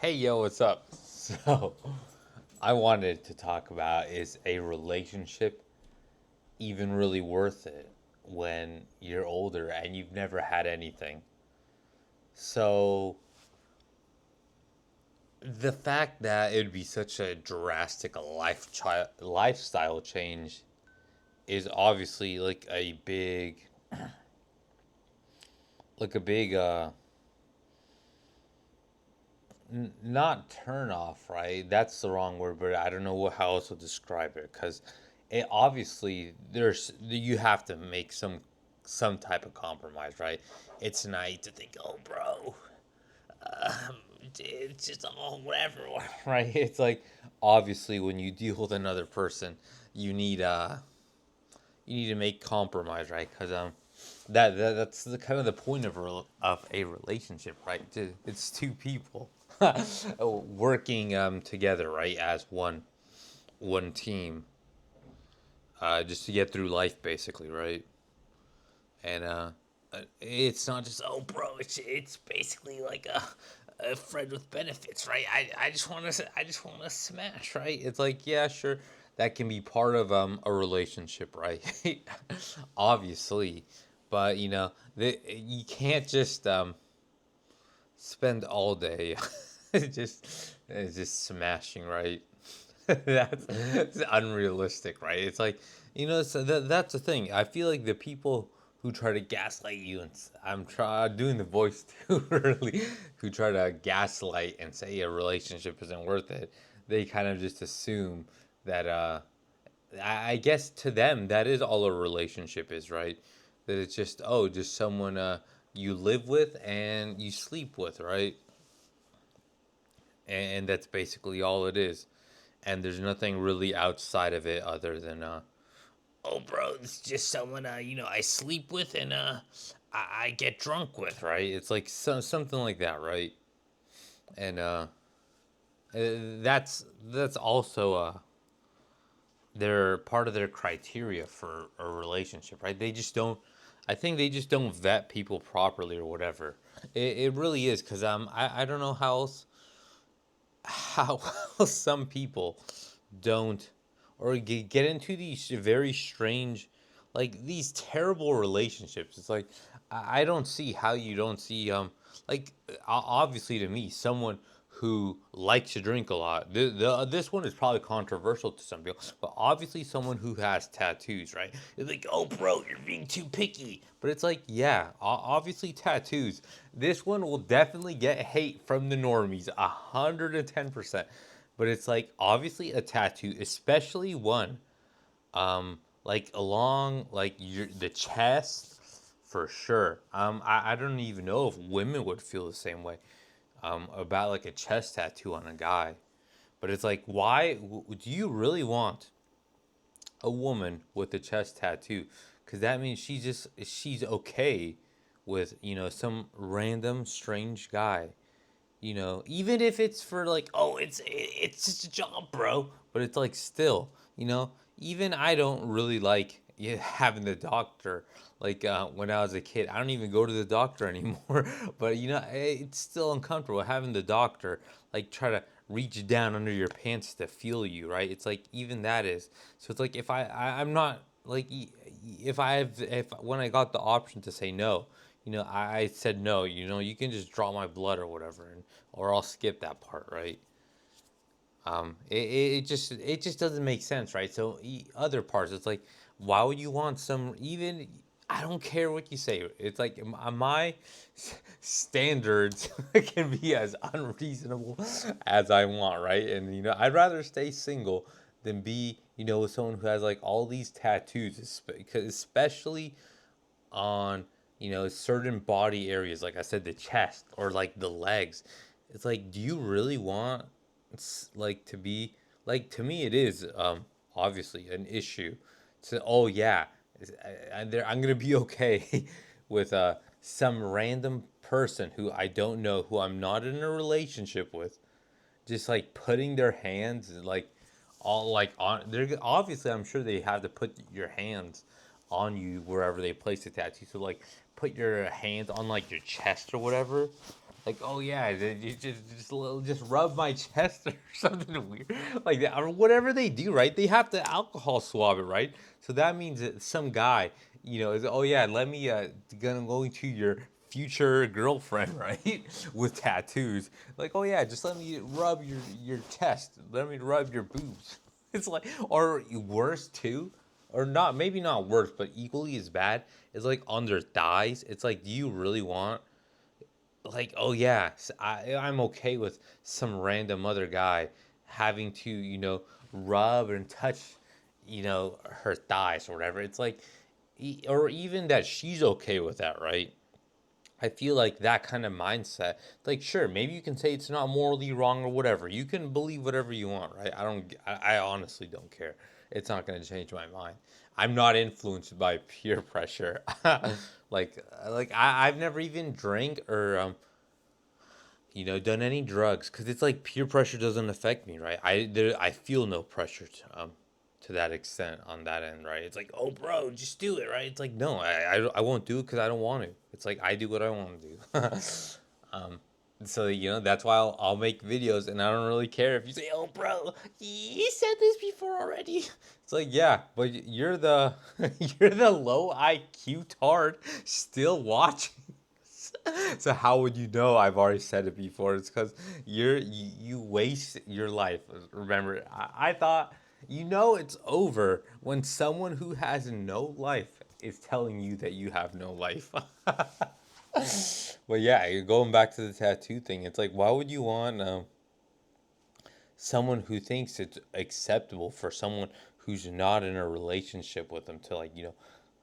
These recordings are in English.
Hey yo, what's up? So, I wanted to talk about is a relationship even really worth it when you're older and you've never had anything? So, the fact that it would be such a drastic lifestyle change is obviously like a big not turn off, right? That's the wrong word, but I don't know how else to describe it because it obviously there's you have to make some type of compromise, right? It's nice to think, oh, bro, it's just all whatever, right? It's like obviously when you deal with another person, you need uh you need to make compromise, right? Because that's the kind of the point of a relationship, right? It's two people working together, right, as one team, just to get through life, basically, right? And it's not just oh, bro, it's basically like a friend with benefits, right? I just want to smash, right? It's like yeah, sure, that can be part of a relationship, right? Obviously, but you can't just spend all day just smashing, right? That's unrealistic, right? It's like so that's the thing. I feel like the people who try to gaslight you, and I'm doing the voice too early, who try to gaslight and say a relationship isn't worth it. They kind of just assume that I guess to them that is all a relationship is, right? That it's just just someone you live with and you sleep with, right? And that's basically all it is. And there's nothing really outside of it other than oh, bro, it's just someone I sleep with and I get drunk with, right? It's like something like that, right? And that's also they're part of their criteria for a relationship, right? They just don't. I think they just don't vet people properly or whatever. It really is because I don't know how some people don't or get into these very strange like these terrible relationships. It's like I don't see how you don't see like obviously to me someone who likes to drink a lot. This one is probably controversial to some people, but obviously someone who has tattoos, right? It's like, oh, bro, you're being too picky. But it's like, yeah, obviously tattoos. This one will definitely get hate from the normies, 110%. But it's like obviously a tattoo, especially one like along like the chest for sure. I don't even know if women would feel the same way about like a chest tattoo on a guy. But it's like, why do you really want a woman with a chest tattoo? Because that means she's okay with some random strange guy. Even if it's for like, oh, it's just a job, bro. But it's like still, even I don't really like having the doctor. Like when I was a kid, I don't even go to the doctor anymore. But it's still uncomfortable having the doctor like try to reach down under your pants to feel you, right? It's like even that is. So it's like if I'm not like if when I got the option to say no, I said no. You can just draw my blood or whatever, or I'll skip that part, right? It just doesn't make sense, right? So other parts, it's like, why would you want some even? I don't care what you say. It's like my standards can be as unreasonable as I want, right? And I'd rather stay single than be with someone who has like all these tattoos, especially on certain body areas, like I said, the chest or like the legs. It's like, do you really want like to be like, to me it is obviously an issue to, oh yeah, I'm gonna be okay with some random person who I don't know, who I'm not in a relationship with, just like putting their hands like all like on, they're obviously, I'm sure they have to put your hands on you wherever they place the tattoo. So like put your hands on like your chest or whatever. Like, oh yeah, you just rub my chest or something weird like that, or whatever they do, right? They have to alcohol swab it, right? So that means that some guy, is, oh yeah, let me gonna go into your future girlfriend, right, with tattoos. Like, oh yeah, just let me rub your chest, let me rub your boobs. It's like, or worse too, or not, maybe not worse, but equally as bad. Is like on their thighs. It's like, do you really want, like, oh yeah, I'm okay with some random other guy having to, rub and touch, her thighs or whatever. It's like, or even that she's okay with that, right? I feel like that kind of mindset, like, sure, maybe you can say it's not morally wrong or whatever. You can believe whatever you want, right? I honestly don't care. It's not going to change my mind. I'm not influenced by peer pressure. I've never even drank or done any drugs, because it's like peer pressure doesn't affect me, right? I feel no pressure to that extent on that end, right? It's like, oh, bro, just do it, right? It's like, no, I won't do it because I don't want to. It's like, I do what I want to do. um, so that's why I'll make videos, and I don't really care if you say, oh, bro, you said this before already. It's like, yeah, but you're the you're the low IQ tard still watching. So how would you know I've already said it before? It's because you waste your life. Remember, I thought, it's over when someone who has no life is telling you that you have no life. But yeah, you're going back to the tattoo thing. It's like, why would you want someone who thinks it's acceptable for someone who's not in a relationship with them to, like,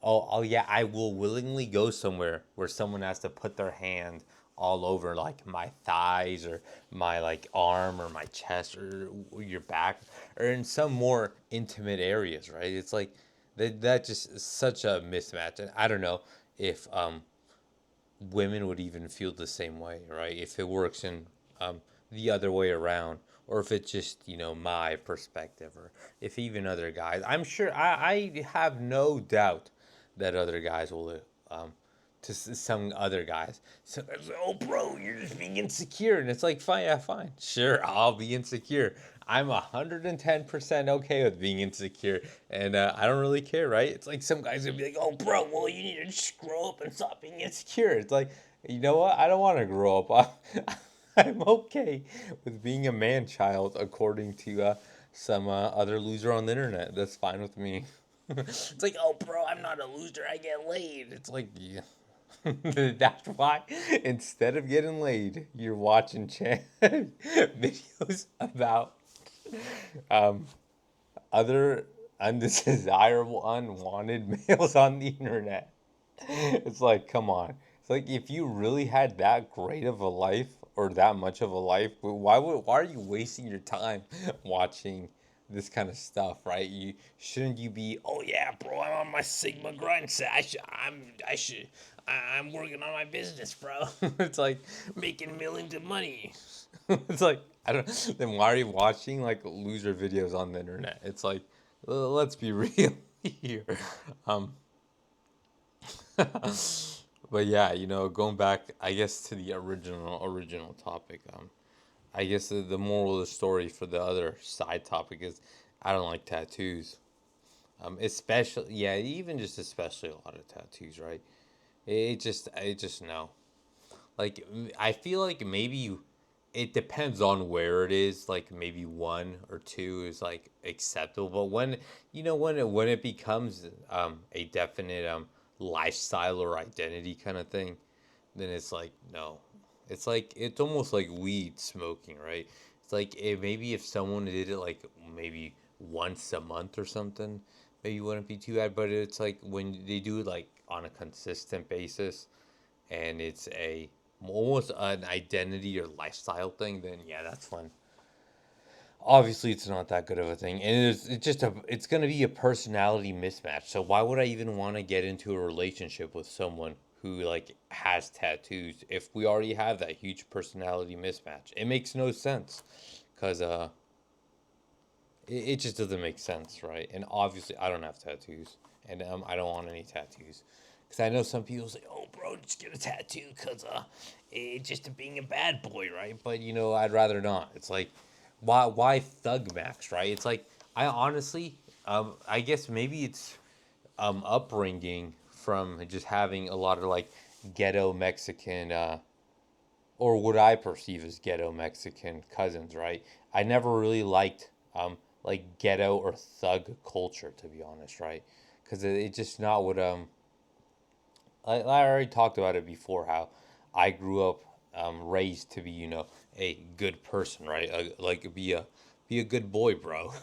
oh yeah, I will willingly go somewhere where someone has to put their hand all over, like, my thighs or my, like, arm or my chest or your back or in some more intimate areas, right? It's like that just is such a mismatch. And I don't know if women would even feel the same way, right? If it works in the other way around, or if it's just, my perspective, or if even other guys. I'm sure, I have no doubt that other guys will, some other guys. So, oh, bro, you're just being insecure. And it's like, fine, yeah, fine. Sure, I'll be insecure. I'm 110% okay with being insecure. And I don't really care, right? It's like some guys will be like, oh, bro, well, you need to just grow up and stop being insecure. It's like, you know what? I don't want to grow up. I'm okay with being a man child, according to some other loser on the internet. That's fine with me. It's like, oh, bro, I'm not a loser. I get laid. It's like, yeah. That's why instead of getting laid, you're watching videos about um, other undesirable, unwanted males on the internet. It's like, come on. It's like, if you really had that great of a life or that much of a life, why are you wasting your time watching this kind of stuff, right? You be, oh yeah, bro, I'm on my Sigma grind set. I'm working on my business, bro. It's like making millions of money. It's like, I don't. Then why are you watching like loser videos on the internet? It's like, let's be real here. Um, but yeah, going back, I guess, to the original topic. I guess the moral of the story for the other side topic is, I don't like tattoos. Especially, yeah, even just especially a lot of tattoos, right? It just no. Like, I feel like maybe it depends on where it is. Like, maybe one or two is like acceptable, but when it becomes a definite lifestyle or identity kind of thing, then it's like, no. It's like, it's almost like weed smoking, right? It's like, maybe if someone did it like maybe once a month or something, maybe it wouldn't be too bad. But it's like when they do it like on a consistent basis, and it's a almost an identity or lifestyle thing, then yeah, that's fun. Obviously, it's not that good of a thing, and it's gonna be a personality mismatch. So why would I even want to get into a relationship with someone who, like, has tattoos if we already have that huge personality mismatch? It makes no sense, because it just doesn't make sense, right? And obviously, I don't have tattoos, and I don't want any tattoos, Because I know some people say, "Oh, bro, just get a tattoo because it's just being a bad boy, right?" But I'd rather not. It's like, why thug max, right? It's like I honestly, I guess maybe it's upbringing from just having a lot of like ghetto Mexican, or what I perceive as ghetto Mexican cousins, right? I never really liked like ghetto or thug culture, to be honest, right? Because it's just not what I already talked about it before, how I grew up raised to be, a good person, right? Like be a good boy, bro.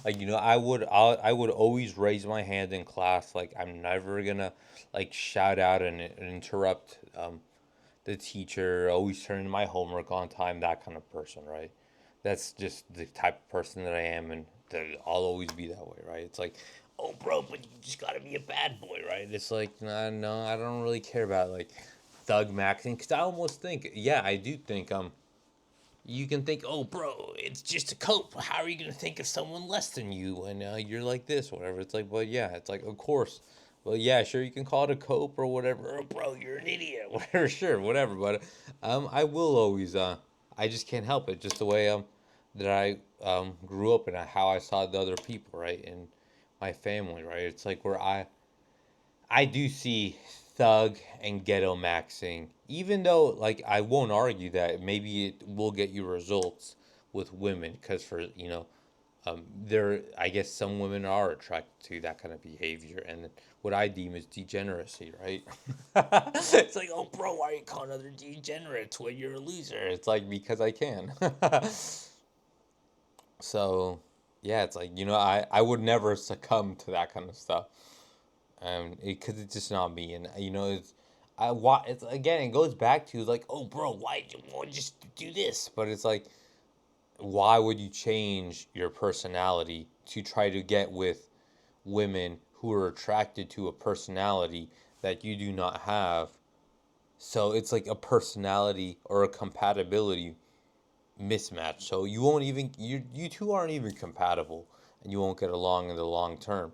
Like I would always raise my hand in class. Like I'm never gonna like shout out and interrupt the teacher. Always turn in my homework on time. That kind of person, right? That's just the type of person that I am, and that I'll always be that way, right? It's like, oh, bro, but you just gotta be a bad boy, right? It's like, nah, no, I don't really care about like thug maxing, because I almost think, yeah, I do think, you can think, oh, bro, it's just a cope. How are you gonna think of someone less than you when you're like this, whatever? It's like, well, yeah, it's like, of course. Well, yeah, sure, you can call it a cope or whatever. Oh, bro, you're an idiot, whatever, sure, whatever. But I will always, I just can't help it. Just the way that I grew up and how I saw the other people, right, and my family, right. It's like where I do see thug and ghetto maxing, even though like I won't argue that maybe it will get you results with women, because for there, I guess some women are attracted to that kind of behavior, and what I deem is degeneracy, right? It's like, oh, bro, why are you calling other degenerates when you're a loser? It's like, because I can. So, yeah, it's like, I would never succumb to that kind of stuff, because it's just not me, and it's again, it goes back to like, oh, bro, why just do this? But it's like, why would you change your personality to try to get with women who are attracted to a personality that you do not have? So it's like a personality or a compatibility mismatch. So you two aren't even compatible, and you won't get along in the long term,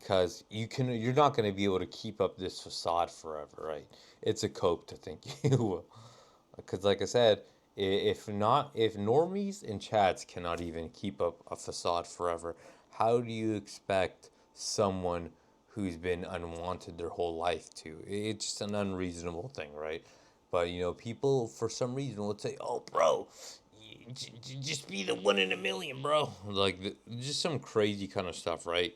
because you're not going to be able to keep up this facade forever, right? It's a cope to think you will. Because, like I said, if normies and chads cannot even keep up a facade forever, how do you expect someone who's been unwanted their whole life to? It's just an unreasonable thing, right? But people for some reason would say, "Oh, bro, just be the one in a million, bro." Like just some crazy kind of stuff, right?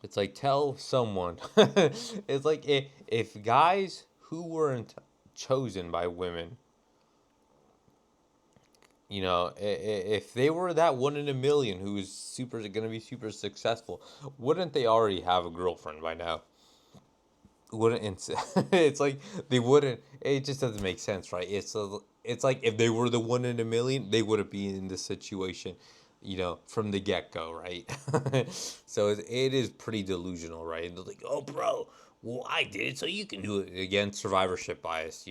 It's like, tell someone. It's like, if guys who weren't chosen by women, if they were that one in a million who is super gonna be super successful, wouldn't they already have a girlfriend by now? Wouldn't it's like they wouldn't. It just doesn't make sense, right? It's like if they were the one in a million, they wouldn't be in this situation, from the get go, right? So it is pretty delusional, right? And they're like, oh, bro, well, I did it, so you can do it. Again, survivorship bias.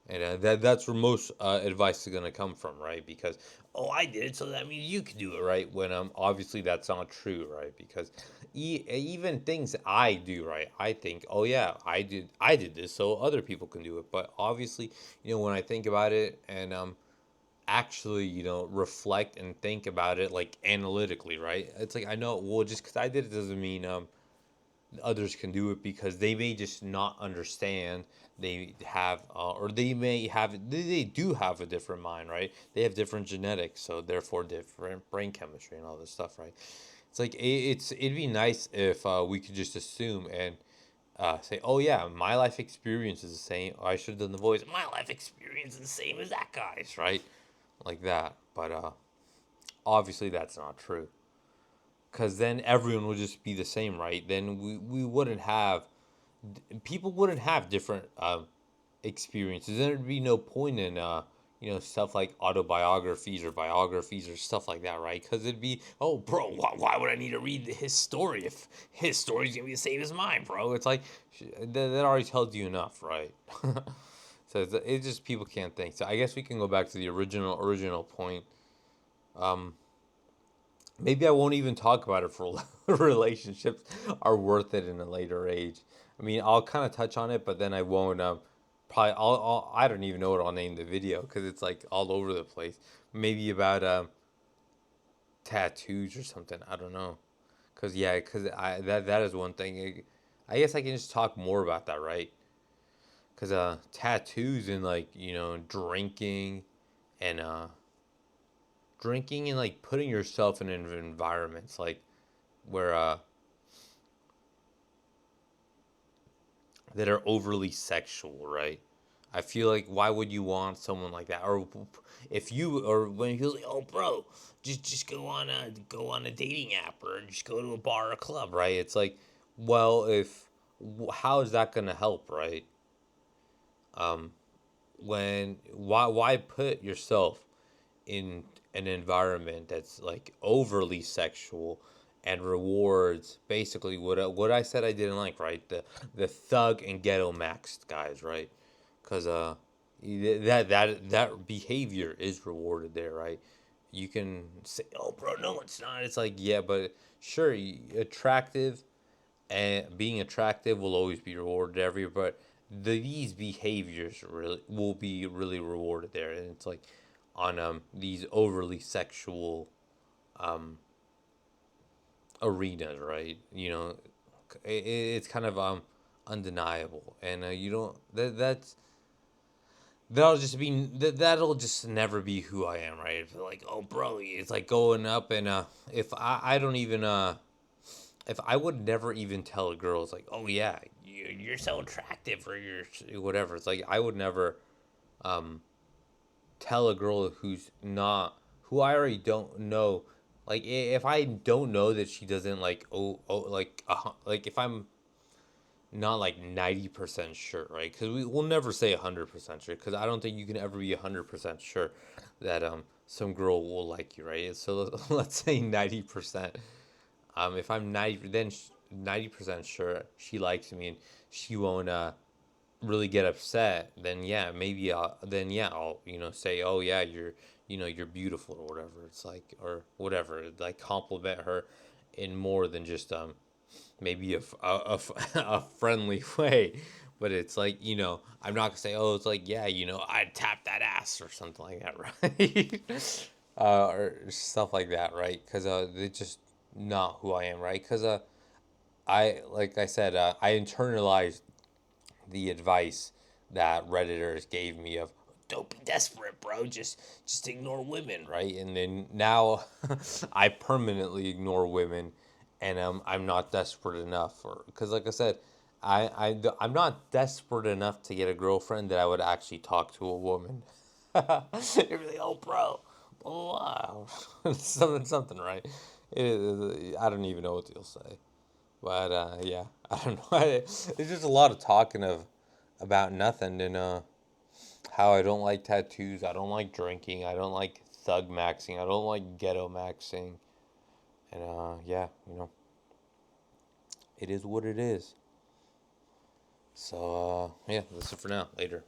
And that's where most advice is gonna come from, right? Because, oh, I did it, so that means you can do it, right? When obviously that's not true, right? Because even things I do, right, I think, oh yeah, I did this, so other people can do it. But obviously, when I think about it and actually, reflect and think about it like analytically, right? It's like, I know, well, just because I did it doesn't mean others can do it, because they may just not understand. They have or they may have, they do have a different mind, right? They have different genetics, so therefore different brain chemistry and all this stuff, right? It's like, it'd be nice if we could just assume and say, oh yeah, my life experience is the same. I should have done the voice, my life experience is the same as that guy's, right? Like that. But obviously that's not true, because then everyone would just be the same, right? Then we wouldn't have, people wouldn't have different experiences. There'd be no point in stuff like autobiographies or biographies or stuff like that, right? Because it'd be, oh, bro, why would I need to read his story if his story's gonna be the same as mine, bro? It's like, that already tells you enough, right? So it's just, people can't think. So I guess we can go back to the original point. Um, Maybe I won't even talk about it for relationships are worth it in a later age. I mean, I'll kind of touch on it, but then I won't. Probably, I don't even know what I'll name the video because it's like all over the place. Maybe about tattoos or something. I don't know. Cause yeah, cause that is one thing. I guess I can just talk more about that, right? Cause tattoos and like and drinking and like putting yourself in environments like where that are overly sexual, right? I feel like why would you want someone like that? Or if you or when you're like, oh, bro, just go on a dating app or just go to a bar or club, right? It's like, well, if how is that gonna help, right? Um, when why put yourself in an environment that's like overly sexual and rewards basically what I said I didn't like, right? The thug and ghetto maxed guys, right? Because that behavior is rewarded there, right? You can say, "Oh, bro, no, it's not." It's like, yeah, but sure, attractive and being attractive will always be rewarded every, but these behaviors really will be really rewarded there, and it's like on these overly sexual um arenas, right? It's kind of undeniable, and you don't that'll just never be who I am, right? If like, oh, bro, it's like going up and if I don't even if I would never even tell a girl, it's like, oh yeah, you're so attractive or you're whatever. It's like I would never um tell a girl who's not who I already don't know. Like if I don't know that she doesn't like like like if I'm not like 90% sure, right? Because we'll never say 100% sure. Because I don't think you can ever be 100% sure that some girl will like you, right? So let's say 90%. If I'm 90% sure she likes me and she won't really get upset, then yeah, maybe I'll say, oh yeah, you're beautiful or whatever. It's like or whatever, like compliment her in more than just maybe a friendly way. But it's like, I'm not gonna say, oh, it's like, yeah, I'd tap that ass or something like that, right? Or stuff like that, right? Because it's just not who I am, right? Because like I said, I internalized the advice that redditors gave me of don't be desperate, bro, just ignore women, right? And then now I permanently ignore women, and I'm not desperate enough, or because like I said, I'm not desperate enough to get a girlfriend that I would actually talk to a woman. You're like, oh, bro, wow, something, right? I don't even know what you'll say. But yeah, I don't know. It's just a lot of talking of about nothing, and how I don't like tattoos, I don't like drinking, I don't like thug maxing, I don't like ghetto maxing, and yeah, it is what it is. So yeah, that's it for now. Later.